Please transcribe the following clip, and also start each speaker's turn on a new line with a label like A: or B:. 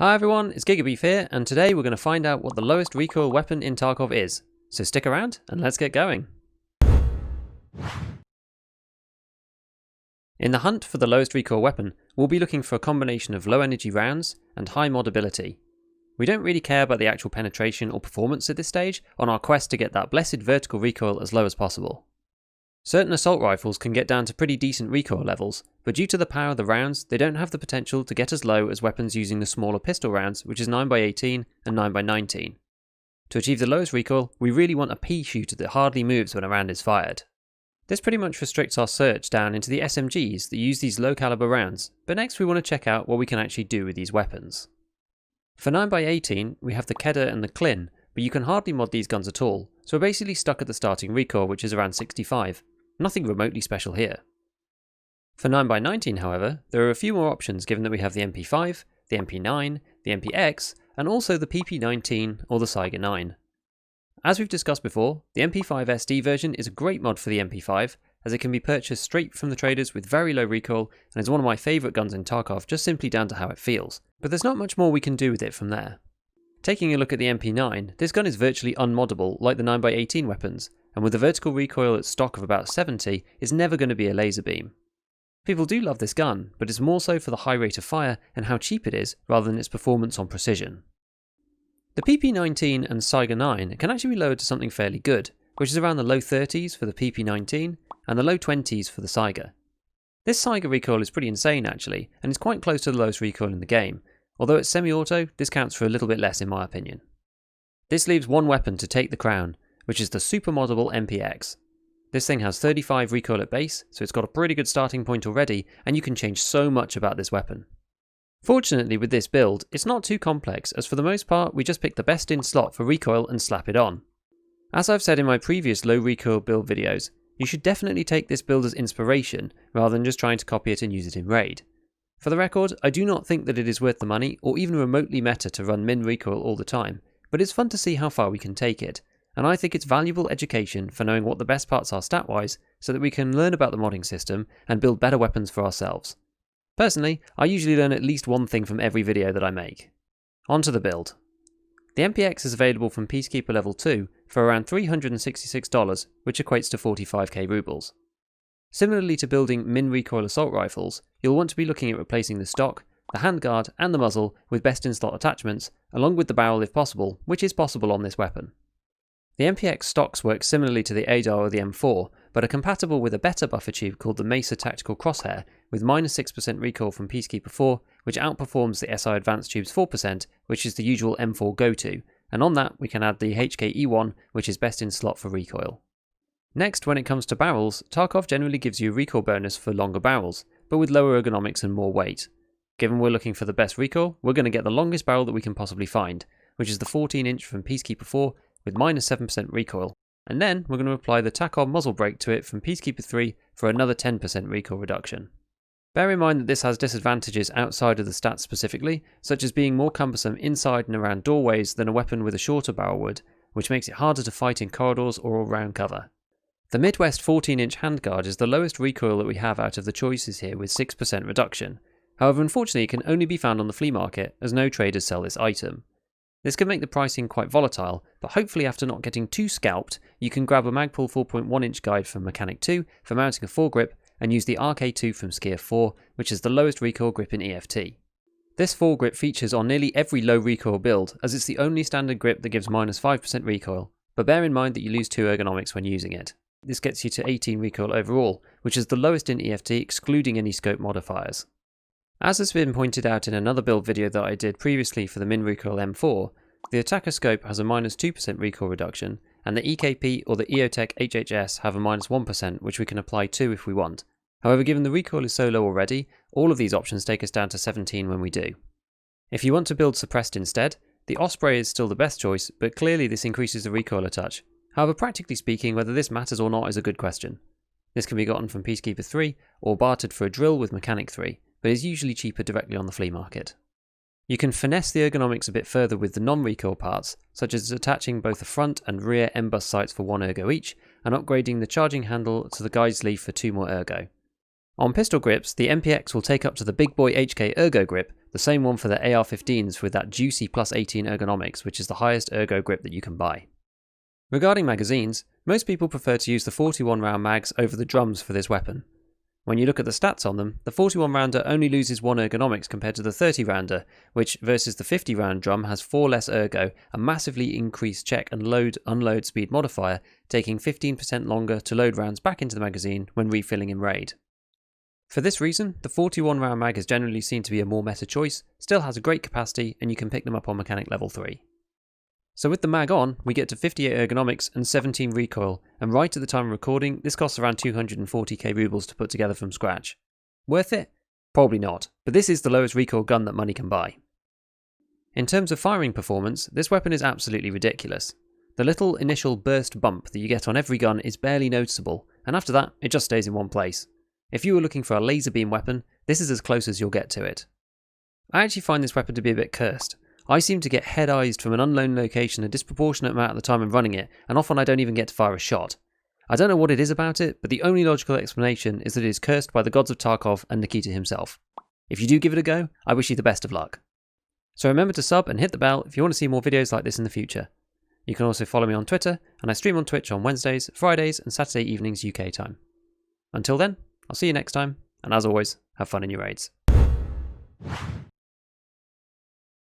A: Hi everyone, it's Gigabeef here, and today we're going to find out what the lowest recoil weapon in Tarkov is. So stick around and let's get going. In the hunt for the lowest recoil weapon, we'll be looking for a combination of low energy rounds and high modability. We don't really care about the actual penetration or performance at this stage on our quest to get that blessed vertical recoil as low as possible. Certain assault rifles can get down to pretty decent recoil levels, but due to the power of the rounds, they don't have the potential to get as low as weapons using the smaller pistol rounds, which is 9x18 and 9x19. To achieve the lowest recoil, we really want a pea shooter that hardly moves when a round is fired. This pretty much restricts our search down into the SMGs that use these low caliber rounds, but next we want to check out what we can actually do with these weapons. For 9x18, we have the Kedar and the Klin, but you can hardly mod these guns at all, so we're basically stuck at the starting recoil, which is around 65. Nothing remotely special here. For 9x19, however, there are a few more options given that we have the MP5, the MP9, the MPX, and also the PP19 or the Saiga 9. As we've discussed before, the MP5 SD version is a great mod for the MP5, as it can be purchased straight from the traders with very low recoil and is one of my favourite guns in Tarkov just simply down to how it feels, but there's not much more we can do with it from there. Taking a look at the MP9, this gun is virtually unmoddable like the 9x18 weapons, and with a vertical recoil at stock of about 70, is never going to be a laser beam. People do love this gun, but it's more so for the high rate of fire and how cheap it is, rather than its performance on precision. The PP19 and Saiga 9 can actually be lowered to something fairly good, which is around the low 30s for the PP19 and the low 20s for the Saiga. This Saiga recoil is pretty insane actually, and is quite close to the lowest recoil in the game, although it's semi-auto, this counts for a little bit less in my opinion. This leaves one weapon to take the crown, which is the super moddable MPX. This thing has 35 recoil at base, so it's got a pretty good starting point already, and you can change so much about this weapon. Fortunately with this build, it's not too complex, as for the most part we just pick the best in slot for recoil and slap it on. As I've said in my previous low recoil build videos, you should definitely take this build as inspiration, rather than just trying to copy it and use it in raid. For the record, I do not think that it is worth the money, or even remotely meta to run min recoil all the time, but it's fun to see how far we can take it. And I think it's valuable education for knowing what the best parts are stat-wise, so that we can learn about the modding system and build better weapons for ourselves. Personally, I usually learn at least one thing from every video that I make. On to the build. The MPX is available from Peacekeeper level 2 for around $366, which equates to 45k rubles. Similarly to building min-recoil assault rifles, you'll want to be looking at replacing the stock, the handguard and the muzzle with best-in-slot attachments, along with the barrel if possible, which is possible on this weapon. The MPX stocks work similarly to the ADAR or the M4, but are compatible with a better buffer tube called the Mesa Tactical Crosshair, with -6% recoil from Peacekeeper 4, which outperforms the SI Advanced Tube's 4%, which is the usual M4 go-to, and on that we can add the HKE1, which is best in slot for recoil. Next, when it comes to barrels, Tarkov generally gives you a recoil bonus for longer barrels, but with lower ergonomics and more weight. Given we're looking for the best recoil, we're going to get the longest barrel that we can possibly find, which is the 14-inch from Peacekeeper 4, with -7% recoil, and then we're going to apply the Tarkov muzzle brake to it from Peacekeeper 3 for another 10% recoil reduction. Bear in mind that this has disadvantages outside of the stats specifically, such as being more cumbersome inside and around doorways than a weapon with a shorter barrel would, which makes it harder to fight in corridors or around cover. The Midwest 14-inch handguard is the lowest recoil that we have out of the choices here with 6% reduction. However, unfortunately it can only be found on the flea market, as no traders sell this item. This can make the pricing quite volatile, but hopefully after not getting too scalped, you can grab a Magpul 4.1-inch guide from Mechanic 2 for mounting a foregrip and use the RK2 from Skier 4, which is the lowest recoil grip in EFT. This foregrip features on nearly every low recoil build, as it's the only standard grip that gives -5% recoil, but bear in mind that you lose 2 ergonomics when using it. This gets you to 18 recoil overall, which is the lowest in EFT excluding any scope modifiers. As has been pointed out in another build video that I did previously for the min recoil M4, the attacker scope has a -2% recoil reduction, and the EKP or the EOTech HHS have a -1%, which we can apply to if we want. However, given the recoil is so low already, all of these options take us down to 17 when we do. If you want to build suppressed instead, the Osprey is still the best choice, but clearly this increases the recoil a touch. However, practically speaking, whether this matters or not is a good question. This can be gotten from Peacekeeper 3, or bartered for a drill with Mechanic 3. But is usually cheaper directly on the flea market. You can finesse the ergonomics a bit further with the non-recoil parts, such as attaching both the front and rear M-bus sights for 1 ergo each, and upgrading the charging handle to the guide sleeve for 2 more ergo. On pistol grips, the MPX will take up to the big boy HK ergo grip, the same one for the AR-15s with that juicy plus 18 ergonomics, which is the highest ergo grip that you can buy. Regarding magazines, most people prefer to use the 41 round mags over the drums for this weapon. When you look at the stats on them, the 41 rounder only loses 1 ergonomics compared to the 30 rounder, which versus the 50 round drum has 4 less ergo, a massively increased check and load-unload speed modifier, taking 15% longer to load rounds back into the magazine when refilling in raid. For this reason, the 41 round mag is generally seen to be a more meta choice, still has a great capacity, and you can pick them up on mechanic level 3. So with the mag on, we get to 58 ergonomics and 17 recoil, and right at the time of recording, this costs around 240k rubles to put together from scratch. Worth it? Probably not, but this is the lowest recoil gun that money can buy. In terms of firing performance, this weapon is absolutely ridiculous. The little initial burst bump that you get on every gun is barely noticeable, and after that, it just stays in one place. If you were looking for a laser beam weapon, this is as close as you'll get to it. I actually find this weapon to be a bit cursed. I seem to get head-eyed from an unknown location a disproportionate amount of the time I'm running it, and often I don't even get to fire a shot. I don't know what it is about it, but the only logical explanation is that it is cursed by the gods of Tarkov and Nikita himself. If you do give it a go, I wish you the best of luck. So remember to sub and hit the bell if you want to see more videos like this in the future. You can also follow me on Twitter, and I stream on Twitch on Wednesdays, Fridays and Saturday evenings UK time. Until then, I'll see you next time, and as always, have fun in your raids.